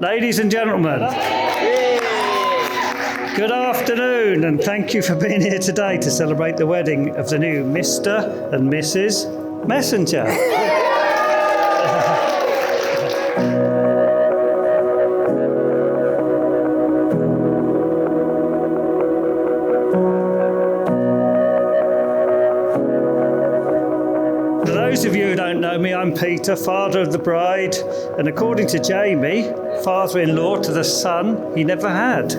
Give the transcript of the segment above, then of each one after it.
Ladies and gentlemen, good afternoon, and thank you for being here today to celebrate the wedding of the new Mr. and Mrs. Messenger. For those of you who don't know me, I'm Peter, father of the bride, and according to Jayme, father-in-law to the son he never had.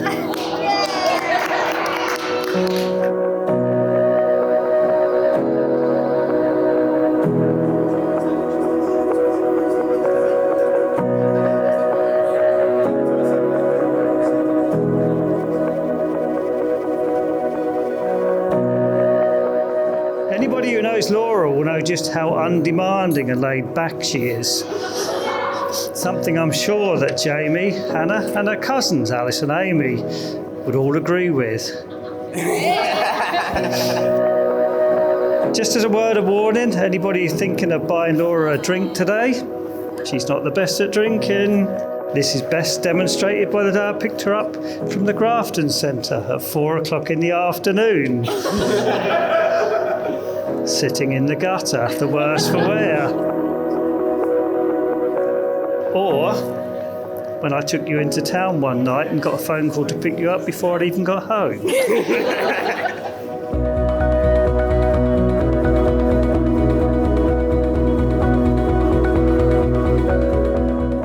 Anybody who knows Laura will know just how undemanding and laid back she is. Something I'm sure that Jayme, Hannah and her cousins Alice and Amy would all agree with. Just as a word of warning, anybody thinking of buying Laura a drink today, she's not the best at drinking. This is best demonstrated by the day I picked her up from the Grafton Centre at 4 o'clock in the afternoon. Sitting in the gutter, the worse for wear. Or when I took you into town one night and got a phone call to pick you up before I'd even got home.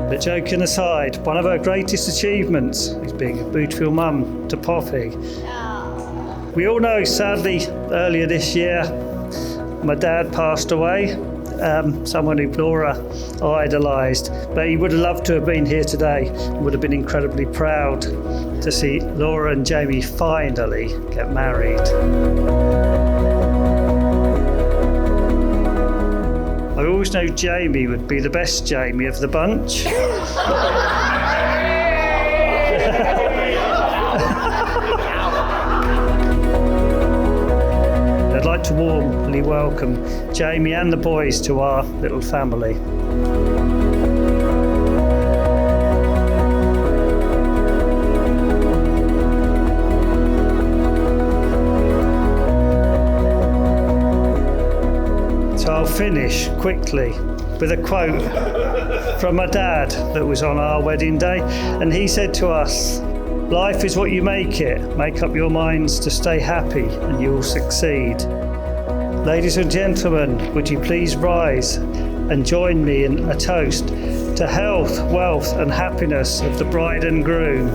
But joking aside, one of her greatest achievements is being a beautiful mum to Poppy. We all know, sadly, earlier this year, my dad passed away, someone who Laura idolised, but he would have loved to have been here today and would have been incredibly proud to see Laura and Jayme finally get married. I always know Jayme would be the best Jayme of the bunch. I'd like to warmly welcome Jayme and the boys to our little family. So I'll finish quickly with a quote from my dad that was on our wedding day, and he said to us, "Life is what you make it. Make up your minds to stay happy and you will succeed." Ladies and gentlemen, would you please rise and join me in a toast to health, wealth and happiness of the bride and groom.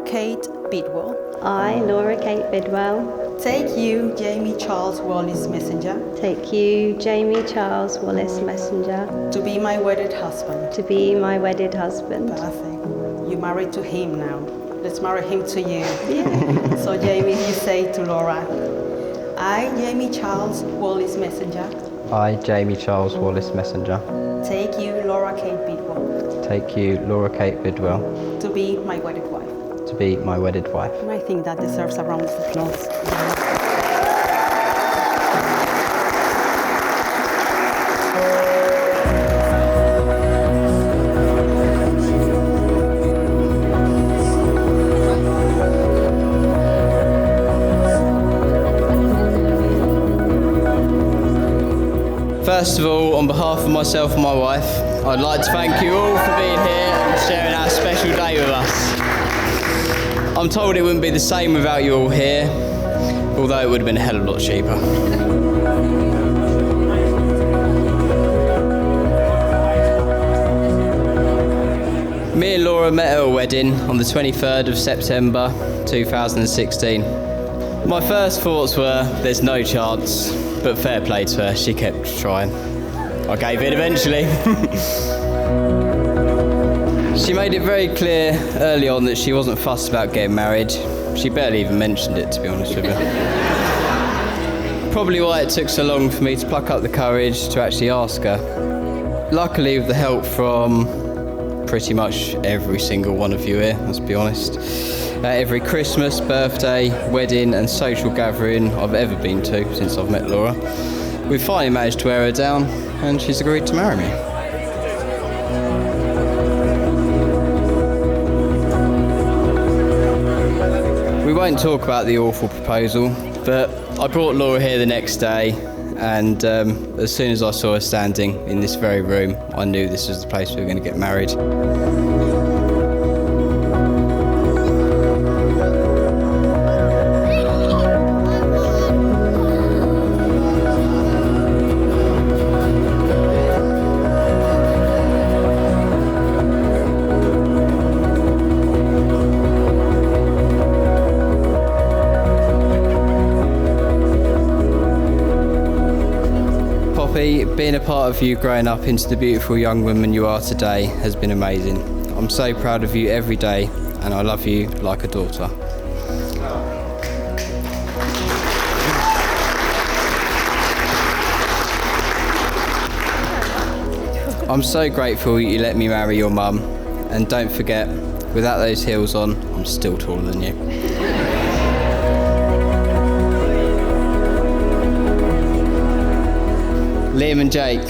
Kate Bidwell. I, Laura Kate Bidwell, Take you, Jayme Charles Wallace Messenger, take you, Jayme Charles Wallace Messenger, to be my wedded husband. to be my wedded husband. Perfect. You're married to him now. Let's marry him to you. Yeah. So, Jayme, you say to Laura, I, Jayme Charles Wallace Messenger, I, Jayme Charles Wallace Messenger, take you, Laura Kate Bidwell, take you, Laura Kate Bidwell, to be my wedded wife. to be my wedded wife. And I think that deserves a round of applause. First of all, on behalf of myself and my wife, I'd like to thank you all for being here and sharing our special day with us. I'm told it wouldn't be the same without you all here, although it would have been a hell of a lot cheaper. Me and Laura met at a wedding on the 23rd of September 2016. My first thoughts were, there's no chance, but fair play to her, she kept trying. I gave in eventually. She made it very clear early on that she wasn't fussed about getting married. She barely even mentioned it, to be honest with you. Probably why it took so long for me to pluck up the courage to actually ask her. Luckily, with the help from pretty much every single one of you here, let's be honest. At every Christmas, birthday, wedding and social gathering I've ever been to since I've met Laura, we've finally managed to wear her down and she's agreed to marry me. We won't talk about the awful proposal, but I brought Laura here the next day and as soon as I saw her standing in this very room, I knew this was the place we were going to get married. Being a part of you growing up into the beautiful young woman you are today has been amazing. I'm so proud of you every day and I love you like a daughter. I'm so grateful you let me marry your mum, and don't forget, without those heels on, I'm still taller than you. Liam and Jake,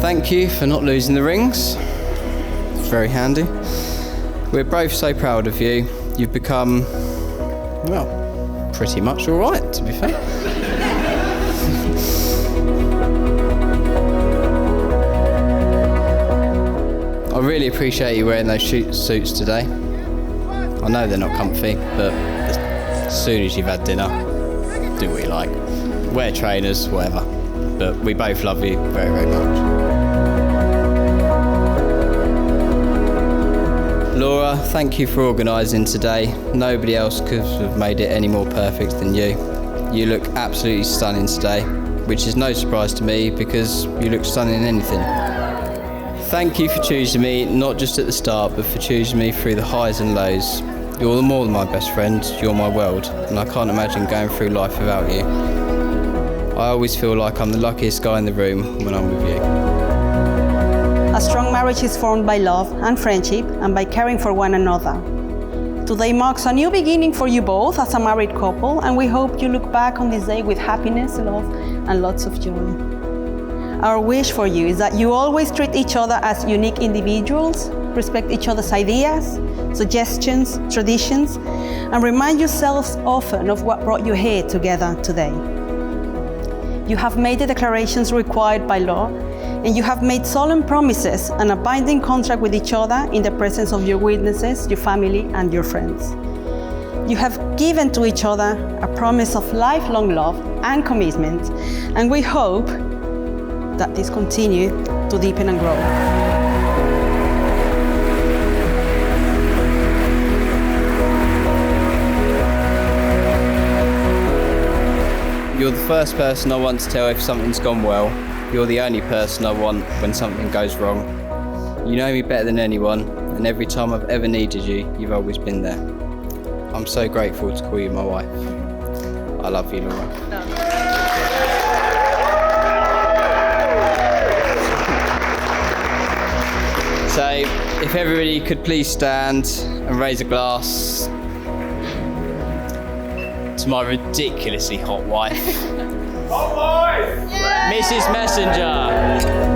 thank you for not losing the rings. It's very handy. We're both so proud of you. You've become, well, pretty much all right, to be fair. I really appreciate you wearing those suits today. I know they're not comfy, but as soon as you've had dinner, do what you like. Wear trainers, whatever. But we both love you very, very much. Laura, thank you for organising today. Nobody else could have made it any more perfect than you. You look absolutely stunning today, which is no surprise to me because you look stunning in anything. Thank you for choosing me, not just at the start, but for choosing me through the highs and lows. You're more than my best friend, you're my world, and I can't imagine going through life without you. I always feel like I'm the luckiest guy in the room when I'm with you. A strong marriage is formed by love and friendship and by caring for one another. Today marks a new beginning for you both as a married couple, and we hope you look back on this day with happiness, love, and lots of joy. Our wish for you is that you always treat each other as unique individuals, respect each other's ideas, suggestions, traditions, and remind yourselves often of what brought you here together today. You have made the declarations required by law, and you have made solemn promises and a binding contract with each other in the presence of your witnesses, your family, and your friends. You have given to each other a promise of lifelong love and commitment, and we hope that this continue to deepen and grow. You're the first person I want to tell if something's gone well. You're the only person I want when something goes wrong. You know me better than anyone, and every time I've ever needed you, you've always been there. I'm so grateful to call you my wife. I love you, Laura. So, if everybody could please stand and raise a glass to my ridiculously hot wife. Hot wife! Mrs. Messenger.